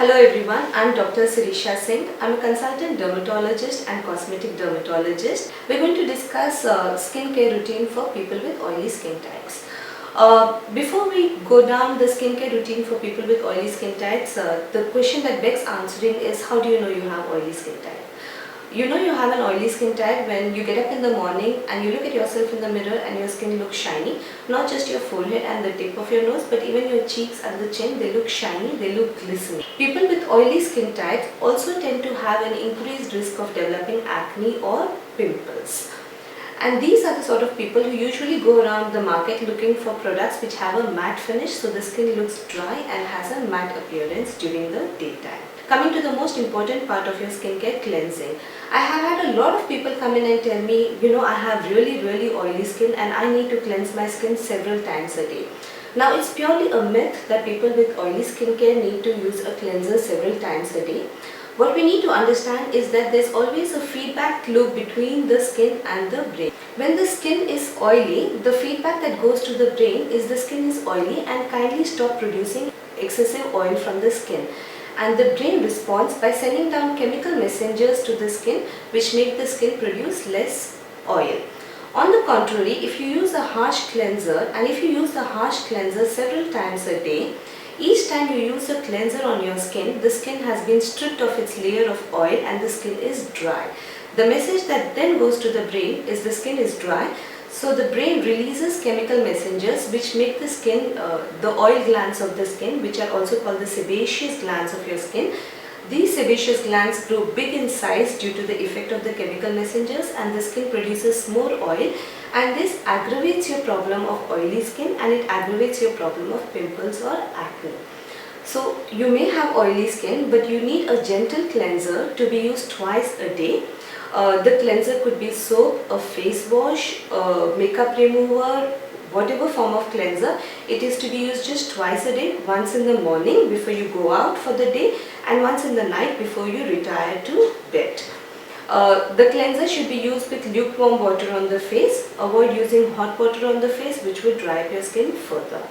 Hello everyone, I'm Dr. Sirisha Singh. I'm a consultant dermatologist and cosmetic dermatologist. We're going to discuss skincare routine for people with oily skin types. Before we go down the skincare routine for people with oily skin types, the question that begs answering is, how do you know you have oily skin type? You know you have an oily skin type when you get up in the morning and you look at yourself in the mirror and your skin looks shiny. Not just your forehead and the tip of your nose, but even your cheeks and the chin, they look shiny, they look glistening. People with oily skin types also tend to have an increased risk of developing acne or pimples. And these are the sort of people who usually go around the market looking for products which have a matte finish, so the skin looks dry and has a matte appearance during the daytime. Coming to the most important part of your skincare, cleansing. I have had a lot of people come in and tell me, I have really oily skin and I need to cleanse my skin several times a day. Now it's purely a myth that people with oily skincare need to use a cleanser several times a day. What we need to understand is that there's always a feedback loop between the skin and the brain. When the skin is oily, the feedback that goes to the brain is the skin is oily and kindly stop producing excessive oil from the skin. And the brain responds by sending down chemical messengers to the skin which make the skin produce less oil. On the contrary, if you use a harsh cleanser and if you use the harsh cleanser several times a day, each time you use a cleanser on your skin, the skin has been stripped of its layer of oil and the skin is dry. The message that then goes to the brain is the skin is dry. So the brain releases chemical messengers which make the skin, the oil glands of the skin, which are also called the sebaceous glands of your skin. These sebaceous glands grow big in size due to the effect of the chemical messengers, and the skin produces more oil, and this aggravates your problem of oily skin and it aggravates your problem of pimples or acne. So you may have oily skin, but you need a gentle cleanser to be used twice a day. The cleanser could be soap, a face wash, makeup remover, whatever form of cleanser. It is to be used just twice a day, once in the morning before you go out for the day and once in the night before you retire to bed. The cleanser should be used with lukewarm water on the face. Avoid using hot water on the face, which will dry up your skin further.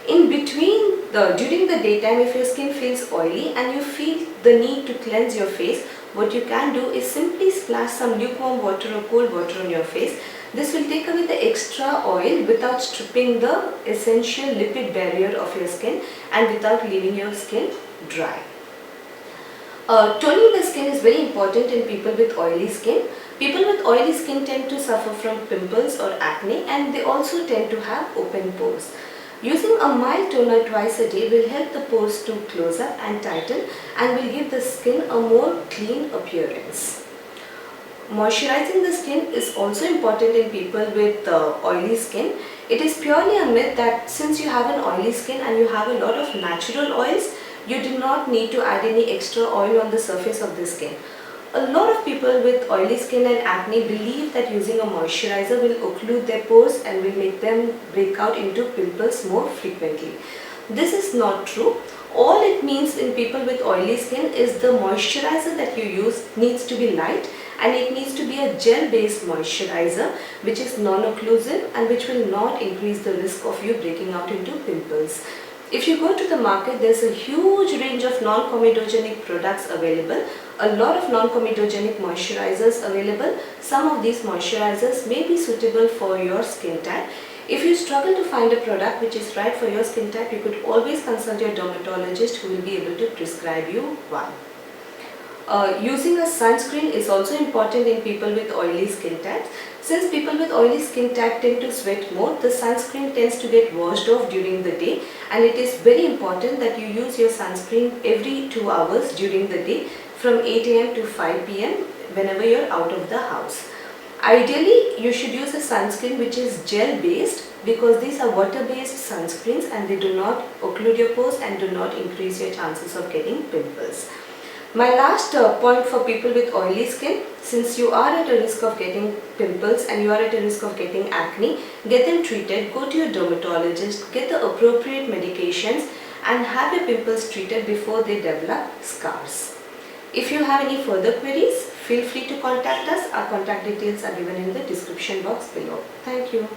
In between, during the daytime, if your skin feels oily and you feel the need to cleanse your face, what you can do is simply splash some lukewarm water or cold water on your face. This will take away the extra oil without stripping the essential lipid barrier of your skin and without leaving your skin dry. Toning the skin is very important in people with oily skin. People with oily skin tend to suffer from pimples or acne, and they also tend to have open pores. Using a mild toner twice a day will help the pores to close up and tighten and will give the skin a more clean appearance. Moisturizing the skin is also important in people with oily skin. It is purely a myth that since you have an oily skin and you have a lot of natural oils, you do not need to add any extra oil on the surface of the skin. A lot of people with oily skin and acne believe that using a moisturizer will occlude their pores and will make them break out into pimples more frequently. This is not true. All it means in people with oily skin is the moisturizer that you use needs to be light, and it needs to be a gel-based moisturizer which is non-occlusive and which will not increase the risk of you breaking out into pimples. If you go to the market, there's a huge range of non-comedogenic products available, a lot of non-comedogenic moisturizers available. Some of these moisturizers may be suitable for your skin type. If you struggle to find a product which is right for your skin type, you could always consult your dermatologist who will be able to prescribe you one. Using a sunscreen is also important in people with oily skin types. Since people with oily skin type tend to sweat more, the sunscreen tends to get washed off during the day, and it is very important that you use your sunscreen every 2 hours during the day from 8 am to 5 pm whenever you're out of the house. Ideally, you should use a sunscreen which is gel based, because these are water based sunscreens and they do not occlude your pores and do not increase your chances of getting pimples. My last point for people with oily skin, since you are at a risk of getting pimples and you are at a risk of getting acne, get them treated, go to your dermatologist, get the appropriate medications and have your pimples treated before they develop scars. If you have any further queries, feel free to contact us. Our contact details are given in the description box below. Thank you.